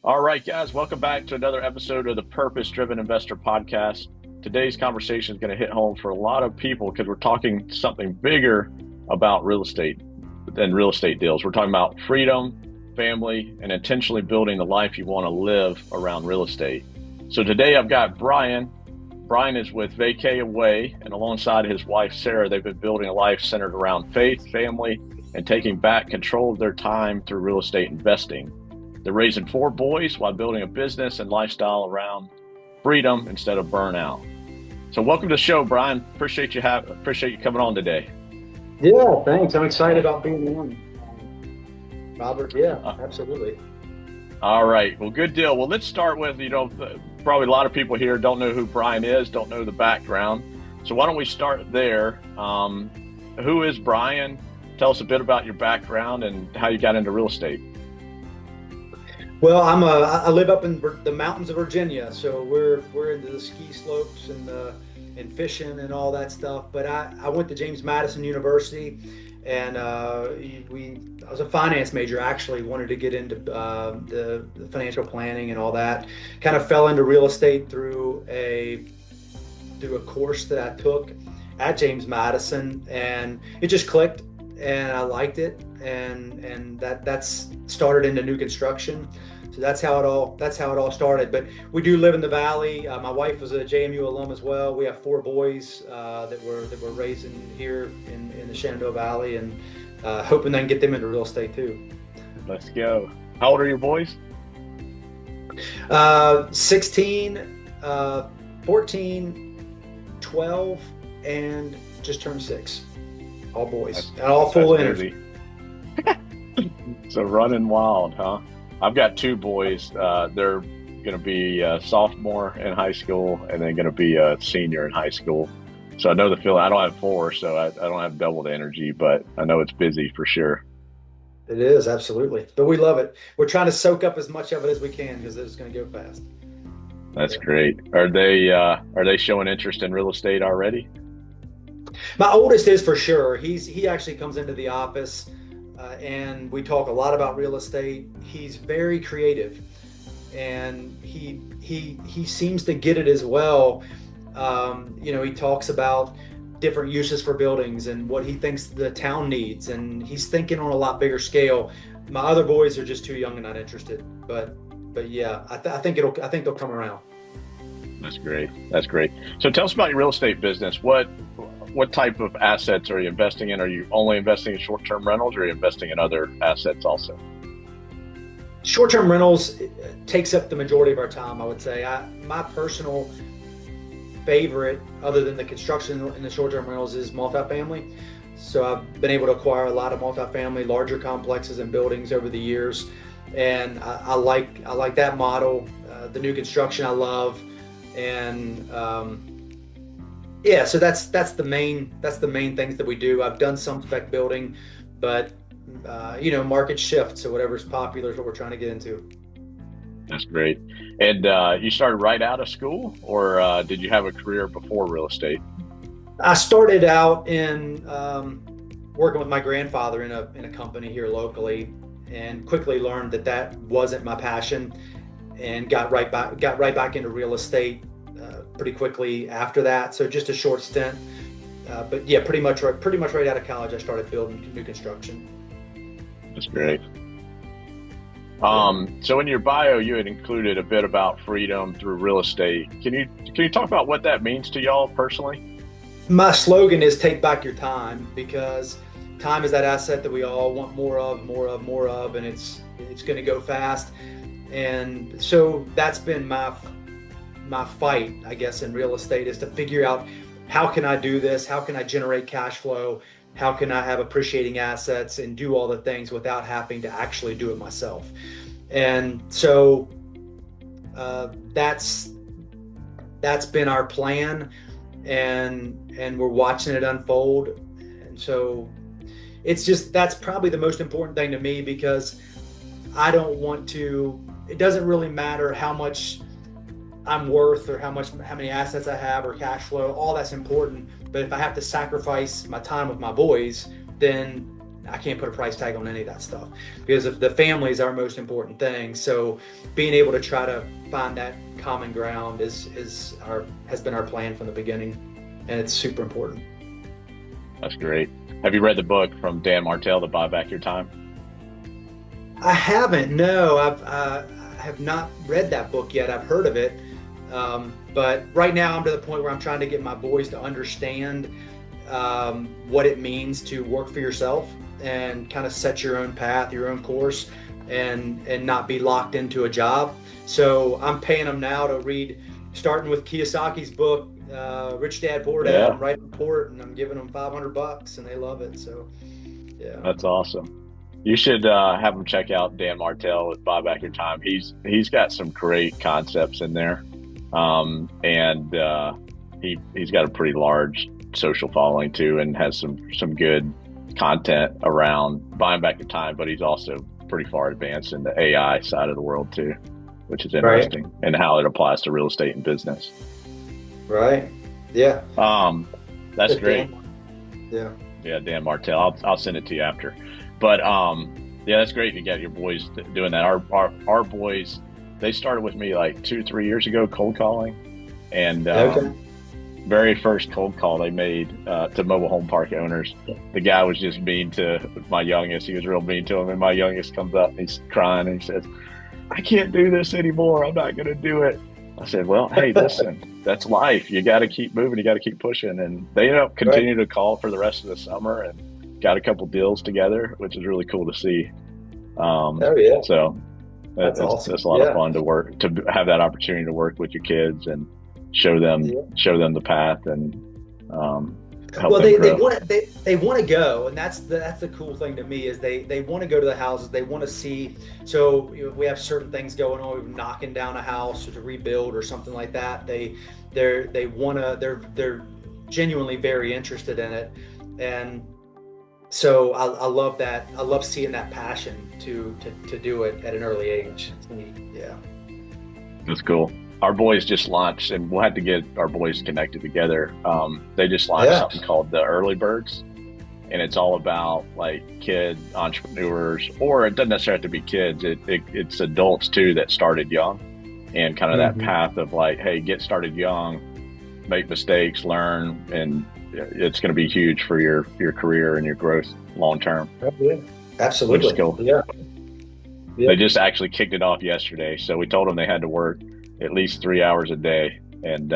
All right, guys, welcome back to another episode of the Purpose Driven Investor Podcast. Today's conversation is going to hit home for a lot of people because we're talking something bigger about real estate than real estate deals. We're talking about freedom, family, and intentionally building the life you want to live around real estate. So today I've got Brian. Brian is with Vacay Away, and alongside his wife, Sarah, they've been building a life centered around faith, family, and taking back control of their time through real estate investing. They're raising 4 boys while building a business and lifestyle around freedom instead of burnout. So welcome to the show, Brian. Appreciate you coming on today. Yeah, thanks. I'm excited about being on, Robert. Yeah, absolutely. All right. Well, good deal. Well, let's start with, probably a lot of people here don't know who Brian is, don't know the background. So why don't we start there? Who is Brian? Tell us a bit about your background and how you got into real estate. Well, I live up in the mountains of Virginia, so we're into the ski slopes and fishing and all that stuff. But I went to James Madison University, and I was a finance major. Actually, wanted to get into the financial planning and all that. Kind of fell into real estate through a course that I took at James Madison, and it just clicked, and I liked it, and that's started into new construction. So that's how it all started. But we do live in the Valley. My wife was a JMU alum as well. We have 4 boys that we're raising here in the Shenandoah Valley, and hoping then get them into real estate too. Let's go. How old are your boys? 16, 14, 12, and just turned 6. All boys, and all full energy. So running wild, huh? I've got 2 boys. They're going to be a sophomore in high school and then going to be a senior in high school. So I know the feeling. I don't have 4, so I don't have double the energy, but I know it's busy for sure. It is, absolutely. But we love it. We're trying to soak up as much of it as we can because it's going to go fast. That's great. Are they showing interest in real estate already? My oldest is for sure. He actually comes into the office and we talk a lot about real estate. He's very creative, and he seems to get it as well. He talks about different uses for buildings and what he thinks the town needs, and he's thinking on a lot bigger scale. My other boys are just too young and not interested. But yeah, I think they'll come around. That's great. That's great. So tell us about your real estate business. What type of assets are you investing in? Are you only investing in short-term rentals, or are you investing in other assets also? Short-term rentals takes up the majority of our time, I would say. My personal favorite, other than the construction in the short-term rentals, is multifamily. So I've been able to acquire a lot of multifamily, larger complexes and buildings over the years, and I like that model. The new construction I love, and yeah, so that's the main things that we do. I've done some spec building, but market shift. So whatever's popular is what we're trying to get into. That's great. And you started right out of school, or did you have a career before real estate? I started out in working with my grandfather in a company here locally, and quickly learned that wasn't my passion, and got right back into real estate pretty quickly after that. So just a short stint, but yeah, pretty much right out of college, I started building new construction. That's great. So in your bio, you had included a bit about freedom through real estate. Can you talk about what that means to y'all personally? My slogan is "Take back your time," because time is that asset that we all want more of, and it's going to go fast. And so that's been my fight, I guess, in real estate, is to figure out, how can I do this? How can I generate cash flow? How can I have appreciating assets and do all the things without having to actually do it myself? And so that's been our plan, and we're watching it unfold. And so that's probably the most important thing to me, because I don't want to, it doesn't really matter how much I'm worth or how many assets I have or cash flow. All that's important, but if I have to sacrifice my time with my boys, then I can't put a price tag on any of that stuff, because if the family is our most important thing. So being able to try to find that common ground has been our plan from the beginning, and it's super important. That's great. Have you read the book from Dan Martell, The Buy Back Your Time? I haven't. No, I have not read that book yet. I've heard of it. But right now I'm to the point where I'm trying to get my boys to understand what it means to work for yourself and kind of set your own path, your own course, and not be locked into a job. So I'm paying them now to read, starting with Kiyosaki's book, Rich Dad Poor Dad. Yeah. I'm writing a report and I'm giving them $500 and they love it. So yeah. That's awesome. You should have them check out Dan Martell with Buy Back Your Time. He's got some great concepts in there. And he's got a pretty large social following too, and has some good content around buying back your time, but he's also pretty far advanced in the AI side of the world too, which is interesting, right, and how it applies to real estate and business. Right. Yeah. That's great. Yeah. Yeah, Dan Martell. I'll send it to you after. But yeah, that's great to get your boys doing that. Our boys, they started with me like 2-3 years ago, cold calling, and very first cold call they made to mobile home park owners, the guy was just mean to my youngest. He was real mean to him, and my youngest comes up and he's crying and he says, "I can't do this anymore. I'm not going to do it." I said, "Well, hey, listen, that's life. You got to keep moving. You got to keep pushing." And they ended up continuing to call for the rest of the summer and got a couple deals together, which is really cool to see. So that's awesome. It's a lot of fun to have that opportunity to work with your kids and show them the path and help them grow. They want to go, and that's the cool thing to me is they want to go to the houses. They want to see. So we have certain things going on. We're knocking down a house or to rebuild or something like that. They're genuinely very interested in it, and so I love that. I love seeing that passion to do it at an early age. Yeah, that's cool. Our boys just launched, and we'll have to get our boys connected together. They just launched something called the Early Birds, and it's all about like kid entrepreneurs, or it doesn't necessarily have to be kids. It's adults too that started young, and kind of that path of like, hey, get started young, make mistakes, learn, and it's going to be huge for your career and your growth long term. Absolutely. Cool. Yeah. They just actually kicked it off yesterday, so we told them they had to work at least 3 hours a day, and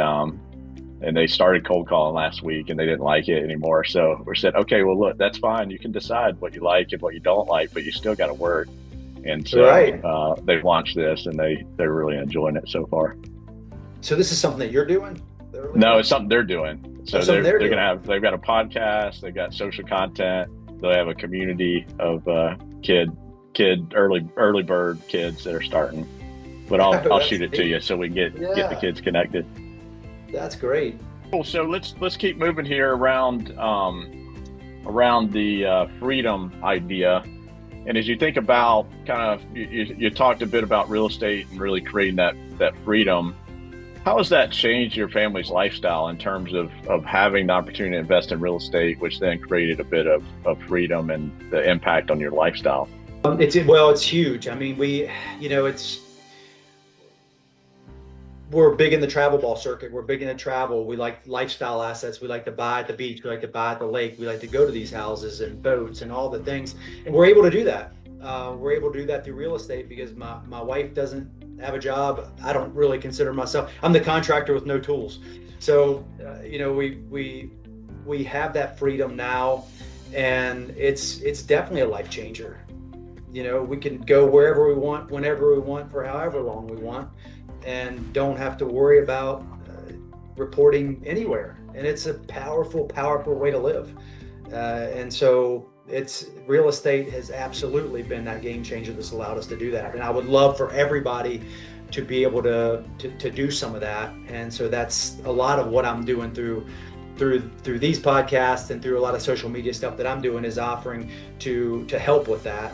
they started cold calling last week and they didn't like it anymore. So we said, okay, well, look, that's fine. You can decide what you like and what you don't like, but you still got to work. And so they've launched this, and they're really enjoying it so far. So this is something that you're doing? No, it's something they're doing. So they've got a podcast, they've got social content, they have a community of early bird kids that are starting. But I'll shoot it to you so we can get the kids connected. That's great. Cool. So let's keep moving here around the freedom idea. And as you think about kind of, you talked a bit about real estate and really creating that freedom. How has that changed your family's lifestyle in terms of having the opportunity to invest in real estate, which then created a bit of freedom and the impact on your lifestyle? It's huge. I mean, we're big in the travel ball circuit. We're big into travel. We like lifestyle assets. We like to buy at the beach. We like to buy at the lake. We like to go to these houses and boats and all the things. And we're able to do that. We're able to do that through real estate because my wife doesn't have a job. I don't really consider myself. I'm the contractor with no tools. So, we have that freedom now, and it's definitely a life changer. We can go wherever we want, whenever we want, for however long we want, and don't have to worry about reporting anywhere. And it's a powerful, powerful way to live. And so real estate has absolutely been that game changer that's allowed us to do that. And I would love for everybody to be able to do some of that. And so that's a lot of what I'm doing through these podcasts and through a lot of social media stuff that I'm doing, is offering to help with that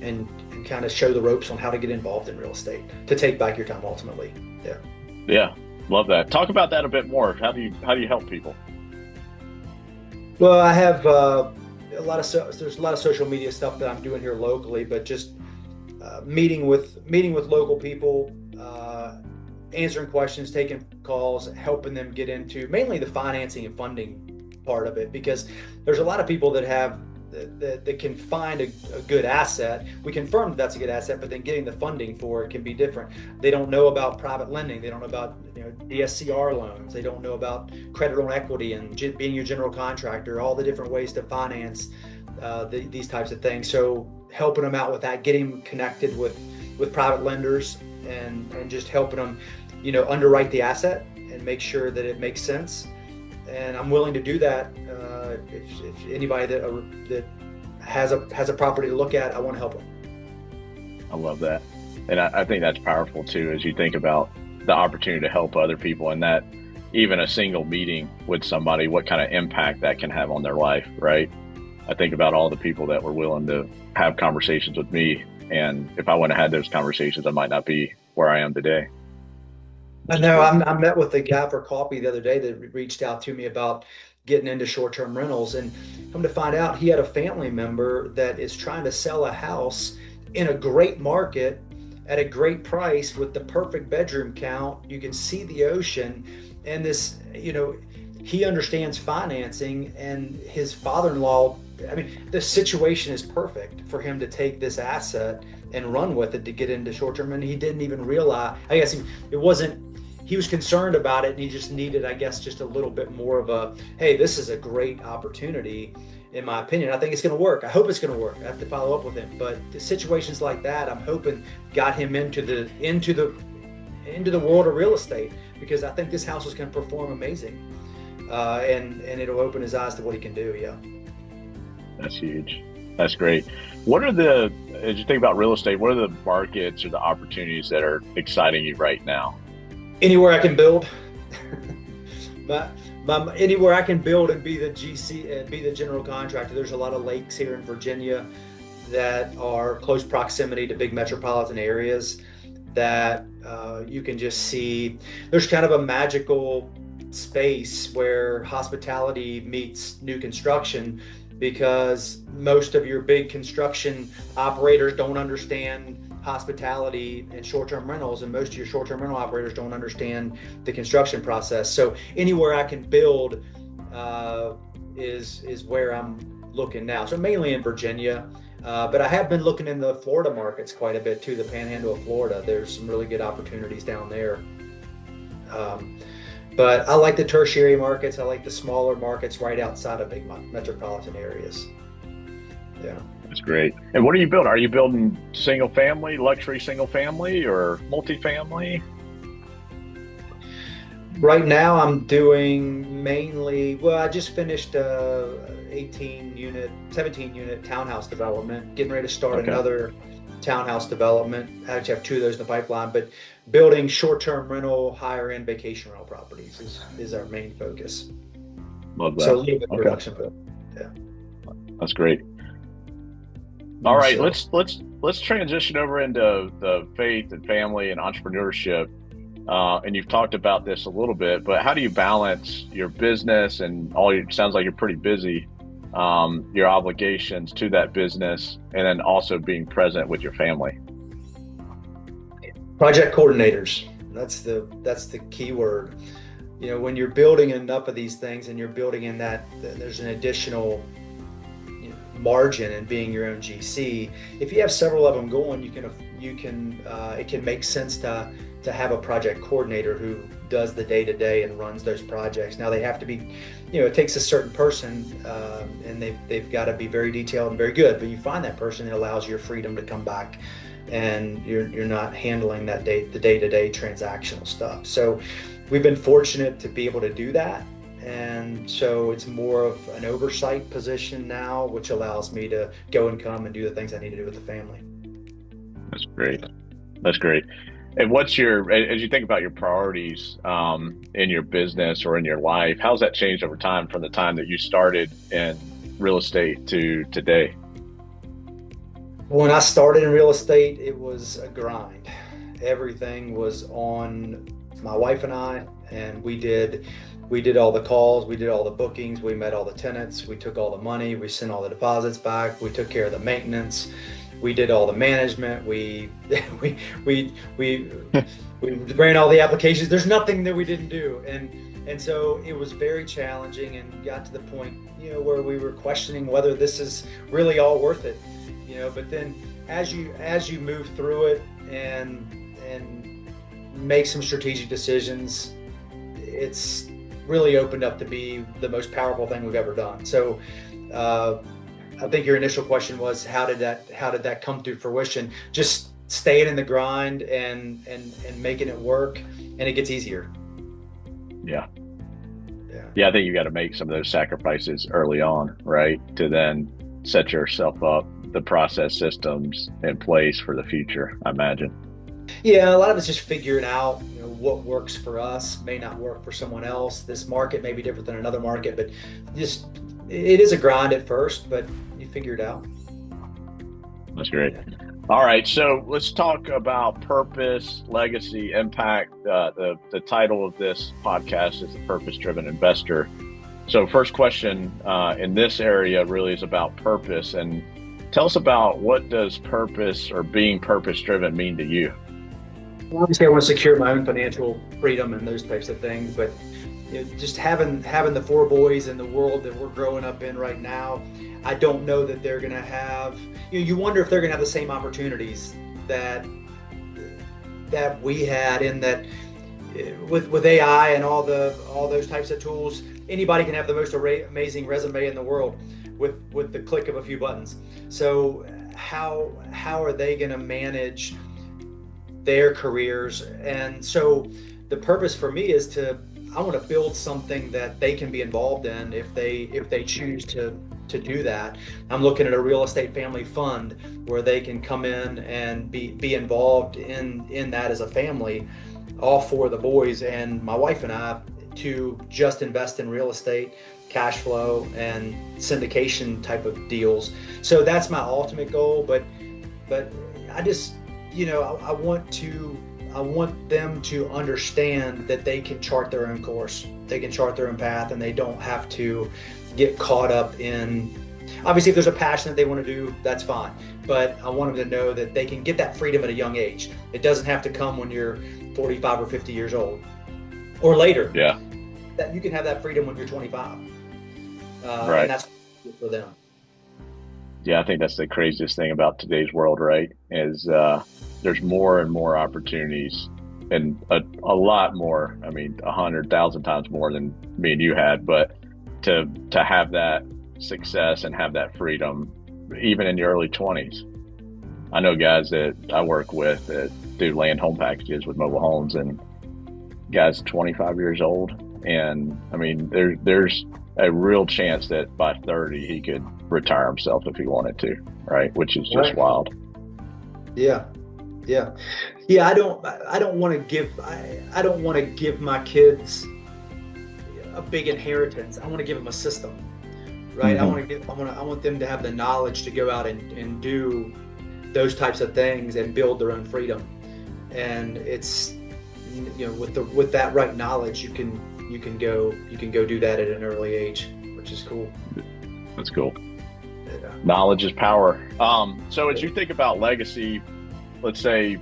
and kind of show the ropes on how to get involved in real estate, to take back your time ultimately. Yeah, love that. Talk about that a bit more. How do you help people? Well, I have there's a lot of social media stuff that I'm doing here locally, but just meeting with local people, answering questions, taking calls, helping them get into mainly the financing and funding part of it, because there's a lot of people that can find a good asset. We confirm that that's a good asset, but then getting the funding for it can be different. They don't know about private lending. They don't know about DSCR loans. They don't know about credit on equity and being your general contractor, all the different ways to finance these types of things. So helping them out with that, getting them connected with private lenders, and just helping them, underwrite the asset and make sure that it makes sense. And I'm willing to do that. If anybody that has a property to look at, I want to help them. I love that. And I think that's powerful too, as you think about the opportunity to help other people, and that even a single meeting with somebody, what kind of impact that can have on their life, right? I think about all the people that were willing to have conversations with me. And if I wouldn't have had those conversations, I might not be where I am today. I know. I met with a guy for coffee the other day that reached out to me about getting into short-term rentals, and come to find out he had a family member that is trying to sell a house in a great market at a great price with the perfect bedroom count. You can see the ocean, and this, he understands financing, and his father-in-law, the situation is perfect for him to take this asset and run with it to get into short-term. And he didn't even realize, I guess he was concerned about it, and he just needed, just a little bit more of a, hey, this is a great opportunity, in my opinion. I think it's going to work. I hope it's going to work. I have to follow up with him. But the situations like that, I'm hoping got him into the world of real estate, because I think this house is going to perform amazing. And it'll open his eyes to what he can do. Yeah. That's huge. That's great. As you think about real estate, what are the markets or the opportunities that are exciting you right now? Anywhere I can build. Anywhere I can build and be the GC and be the general contractor. There's a lot of lakes here in Virginia that are close proximity to big metropolitan areas that you can just see. There's kind of a magical space where hospitality meets new construction, because most of your big construction operators don't understand hospitality and short-term rentals, and most of your short-term rental operators don't understand the construction process. So anywhere I can build is where I'm looking now. So mainly in Virginia, but I have been looking in the Florida markets quite a bit too, the Panhandle of Florida. There's some really good opportunities down there. But I like the tertiary markets. I like the smaller markets right outside of big metropolitan areas. Yeah. That's great. And what are you building? Are you building single family, luxury single family, or multifamily? Right now I'm doing mainly, I just finished a 17 unit townhouse development, getting ready to start another townhouse development. I actually have two of those in the pipeline, but building short-term rental, higher end vacation rental properties is our main focus. Love that. So a little bit production, but yeah. That's great. All right, let's transition over into the faith and family and entrepreneurship. And you've talked about this a little bit, but how do you balance your business and sounds like you're pretty busy, your obligations to that business, and then also being present with your family? Project coordinators. That's the key word. When you're building enough of these things and you're building in that, there's an additional margin in being your own GC. If you have several of them going, it can make sense to have a project coordinator who does the day-to-day and runs those projects. Now they have to be, it takes a certain person, and they've got to be very detailed and very good, but you find that person, it allows your freedom to come back, and you're not handling the day-to-day transactional stuff. So we've been fortunate to be able to do that. And so it's more of an oversight position now, which allows me to go and come and do the things I need to do with the family. That's great. That's great. And as you think about your priorities in your business or in your life, how's that changed over time from the time that you started in real estate to today? When I started in real estate, it was a grind. Everything was on my wife and I, and we did We did all the calls, we did all the bookings, we met all the tenants, we took all the money, we sent all the deposits back, we took care of the maintenance, we did all the management, we we we we ran all the applications. There's nothing that we didn't do, and so it was very challenging, and got to the point, where we were questioning whether this is really all worth it, But then as you move through it and make some strategic decisions, it's really opened up to be the most powerful thing we've ever done. So I think your initial question was, how did that come to fruition? Just staying in the grind and making it work, and it gets easier. Yeah, I think you got to make some of those sacrifices early on, right? To then set yourself up, the process systems in place for the future, I imagine. Yeah, a lot of it's just figuring out, what works for us may not work for someone else. This market may be different than another market, but it is a grind at first, but you figure it out. That's great. All right, so let's talk about purpose, legacy, impact. The title of this podcast is The Purpose-Driven Investor. So first question in this area really is about purpose. And tell us about, what does purpose or being purpose-driven mean to you? Obviously, I want to secure my own financial freedom and those types of things, but just having the four boys in the world that we're growing up in right now, I don't know that they're going to have. You wonder if they're going to have the same opportunities that we had. In that, with AI and all those types of tools, anybody can have the most amazing resume in the world with the click of a few buttons. So how are they going to manage their careers? And so the purpose for me is I want to build something that they can be involved in if they choose to do that. I'm looking at a real estate family fund where they can come in and be involved in that as a family, all four of the boys and my wife and I, to just invest in real estate, cash flow, and syndication type of deals. So that's my ultimate goal. But I just, I want them to understand that they can chart their own course, they can chart their own path, and they don't have to get caught up in. Obviously, if there's a passion that they want to do, that's fine. But I want them to know that they can get that freedom at a young age. It doesn't have to come when you're 45 or 50 years old or later. Yeah. That you can have that freedom when you're 25. Right. And that's for them. Yeah, I think that's the craziest thing about today's world, right? Is there's more and more opportunities, and a lot more. I mean, 100,000 times more than me and you had. But to have that success and have that freedom, even in your early 20s. I know guys that I work with that do land home packages with mobile homes, and guys 25 years old. And I mean, there's a real chance that by 30 he could retire himself if he wanted to, right? Which is just wild. Yeah. I don't want to give my kids a big inheritance. I want to give them a system, right? Mm-hmm. I want them to have the knowledge to go out and do those types of things and build their own freedom. And it's, with that right knowledge, you can go do that at an early age, which is cool. That's cool. Yeah. Knowledge is power. So as you think about legacy, let's say,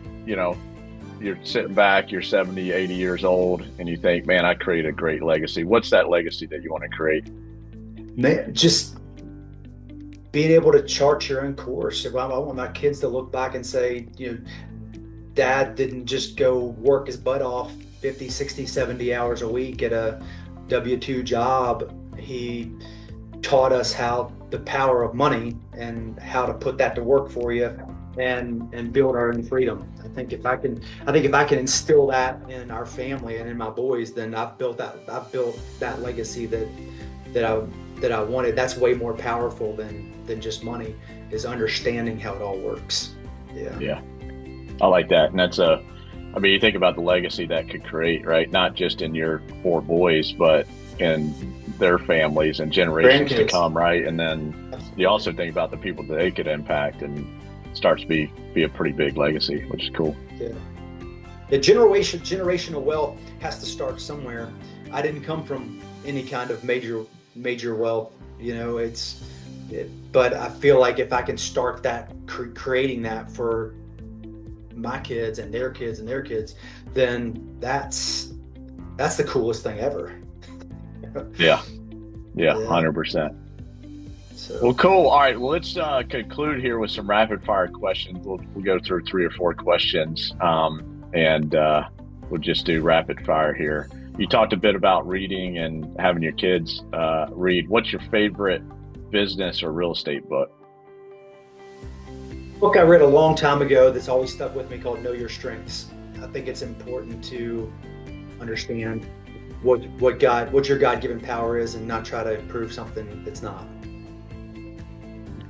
you're sitting back, you're 70, 80 years old, and you think, man, I created a great legacy. What's that legacy that you want to create? Just being able to chart your own course. I want my kids to look back and say, Dad didn't just go work his butt off 50, 60, 70 hours a week at a W-2 job. He taught us the power of money and how to put that to work for you and build our own freedom. I think if I can instill that in our family and in my boys, then I've built that legacy that I wanted. That's way more powerful than just money, is understanding how it all works. Yeah. I like that. And you think about the legacy that could create, right? Not just in your four boys, but in their families and generations to come, right? And then you also think about the people that they could impact, and starts to be a pretty big legacy, which is cool. Yeah. The generational wealth has to start somewhere. I didn't come from any kind of major wealth, but I feel like if I can start that creating that for my kids and their kids and their kids, then that's the coolest thing ever. Yeah, 100%. So. Well, cool. All right, well, let's conclude here with some rapid fire questions. We'll go through 3 or 4 questions, and we'll just do rapid fire here. You talked a bit about reading and having your kids read. What's your favorite business or real estate book? Book I read a long time ago that's always stuck with me, called Know Your Strengths. I think it's important to understand what your God-given power is, and not try to prove something that's not.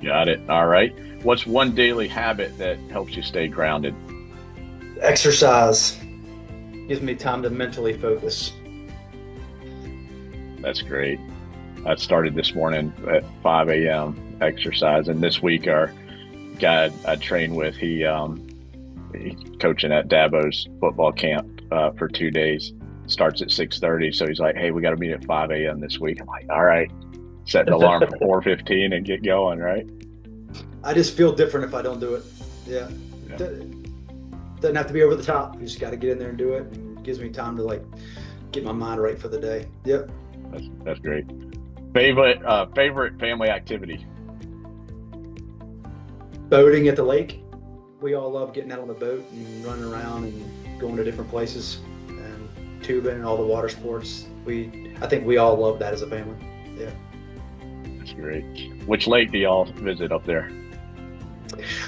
Got it. All right. What's one daily habit that helps you stay grounded? Exercise. Gives me time to mentally focus. That's great. I started this morning at 5 a.m. exercise, and this week our guy I train with, he's coaching at Dabo's football camp for 2 days. Starts at 6:30, so he's like, "Hey, we got to meet at 5 a.m. this week." I'm like, "All right." Set an alarm for 4:15 and get going, right? I just feel different if I don't do it. Yeah. Doesn't have to be over the top. You just got to get in there and do it. It gives me time to get my mind right for the day. Yep. That's great. Favorite family activity? Boating at the lake. We all love getting out on the boat and running around and going to different places, and tubing and all the water sports. I think we all love that as a family. Yeah. That's great. Which lake do y'all visit up there?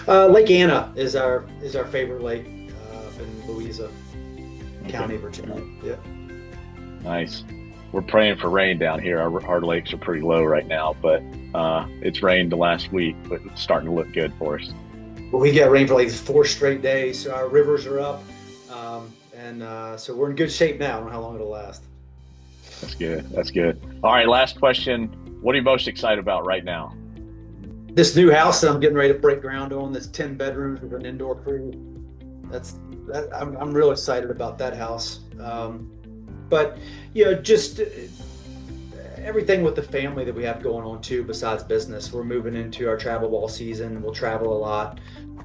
Lake Anna is our favorite lake up in Louisa County, Virginia. Yeah. Nice. We're praying for rain down here. Our lakes are pretty low right now, but it's rained the last week, but it's starting to look good for us. Well, we got rain for 4 straight days, so our rivers are up, and so we're in good shape now. I don't know how long it'll last. That's good. All right, last question. What are you most excited about right now? This new house that I'm getting ready to break ground on. That's 10 bedrooms with an indoor pool. I'm real excited about that house. But just everything with the family that we have going on too, besides business. We're moving into our travel ball season. We'll travel a lot,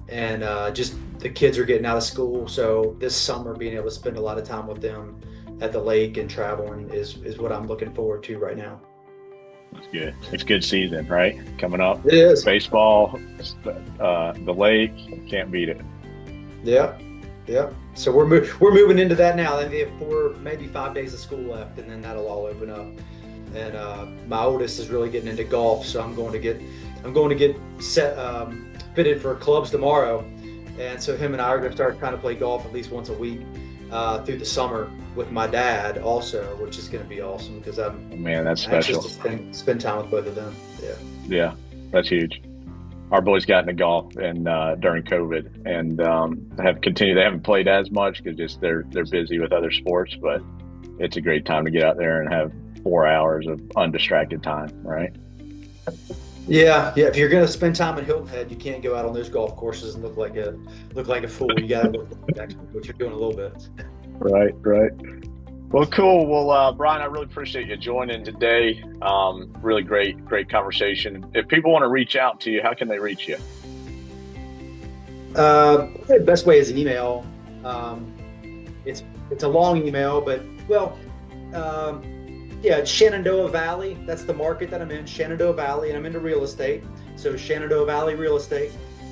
and just the kids are getting out of school. So this summer, being able to spend a lot of time with them at the lake and traveling is what I'm looking forward to right now. That's good. It's good season, right? Coming up. It is. Baseball, the lake, can't beat it. Yeah. So we're moving into that now. They have 4, maybe 5 days of school left, and then that'll all open up. And my oldest is really getting into golf, so I'm going to get set fitted for clubs tomorrow. And so him and I are going to start trying to play golf at least once a week through the summer with my dad also, which is going to be awesome because that's special. To spend time with both of them. Yeah, that's huge. Our boys got into golf and during COVID, and have continued. They haven't played as much because they're busy with other sports, but it's a great time to get out there and have 4 hours of undistracted time, right? Yeah. If you're going to spend time in Hilton Head, you can't go out on those golf courses and look like a fool. You got to look like what you're doing a little bit. Right. Well, cool. Well, Brian, I really appreciate you joining today. Really great conversation. If people want to reach out to you, how can they reach you? The best way is email. It's a long email, but Shenandoah Valley. That's the market that I'm in, Shenandoah Valley, and I'm into real estate. So Shenandoah Valley Real Estate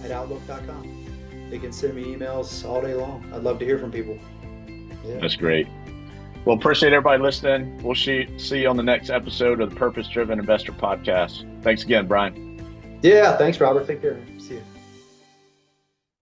@outlook.com. They can send me emails all day long. I'd love to hear from people. Yeah. That's great. Well, appreciate everybody listening. We'll see you on the next episode of the Purpose Driven Investor Podcast. Thanks again, Brian. Yeah, thanks, Robert. Take care. See you.